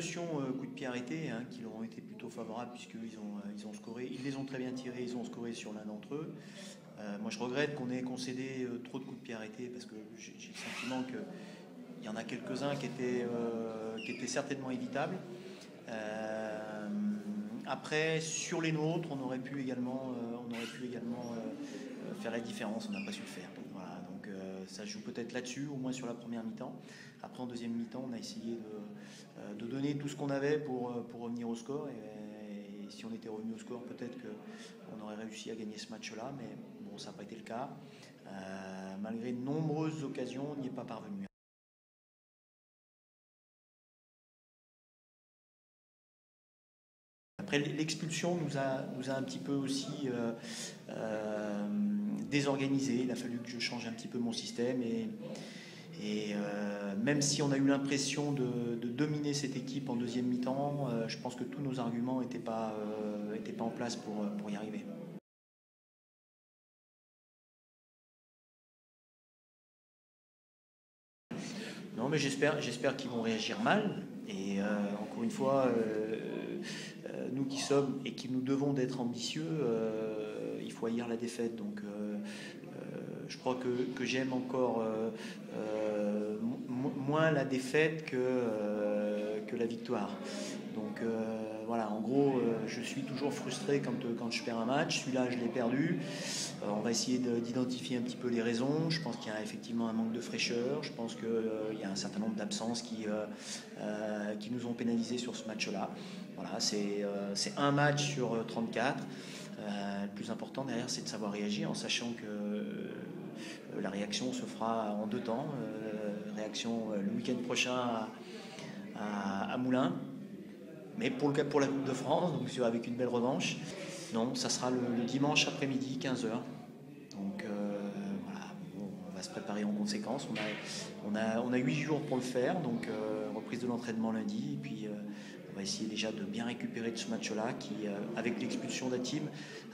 notion coup de pied arrêté qui leur ont été plutôt favorables puisqu'ils ont scoré, ils les ont très bien tirés, ils ont scoré sur l'un d'entre eux. Moi je regrette qu'on ait concédé trop de coups de pied arrêtés parce que j'ai le sentiment qu'il y en a quelques-uns qui étaient certainement évitables. Après, sur les nôtres, on aurait pu également faire la différence, on n'a pas su le faire. Voilà, donc ça joue peut-être là-dessus, au moins sur la première mi-temps. Après, en deuxième mi-temps, on a essayé de donner tout ce qu'on avait pour revenir au score. Et si on était revenu au score, peut-être qu'on aurait réussi à gagner ce match-là, mais bon, ça n'a pas été le cas. Malgré de nombreuses occasions, on n'y est pas parvenu. Après, l'expulsion nous a un petit peu aussi désorganisé. Il a fallu que je change un petit peu mon système et même si on a eu l'impression de dominer cette équipe en deuxième mi-temps, je pense que tous nos arguments n'étaient pas en place pour y arriver. Non, mais j'espère qu'ils vont réagir mal. Et encore une fois, nous qui sommes et qui nous devons d'être ambitieux, il faut haïr la défaite. Donc, je crois que j'aime encore moins la défaite que la victoire. Donc voilà, en gros, je suis toujours frustré quand je perds un match. Celui-là, je l'ai perdu. On va essayer d'identifier un petit peu les raisons. Je pense qu'il y a effectivement un manque de fraîcheur. Je pense qu'il y a un certain nombre d'absences qui nous ont pénalisés sur ce match-là. Voilà, c'est un match sur 34. Le plus important derrière, c'est de savoir réagir en sachant que la réaction se fera en deux temps. Réaction le week-end prochain à Moulins, mais pour la Coupe de France, donc avec une belle revanche. Non, ça sera le dimanche après-midi, 15h. Donc voilà, on va se préparer en conséquence. On a 8 jours pour le faire, donc reprise de l'entraînement lundi, et puis on va essayer déjà de bien récupérer de ce match-là, qui, avec l'expulsion d'Atim,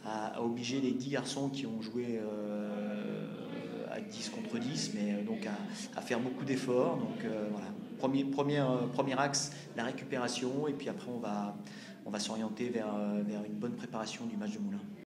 a obligé les 10 garçons qui ont joué à 10 contre 10, mais donc à faire beaucoup d'efforts. Donc voilà, premier axe, la récupération, et puis après on va s'orienter vers une bonne préparation du match de Moulins.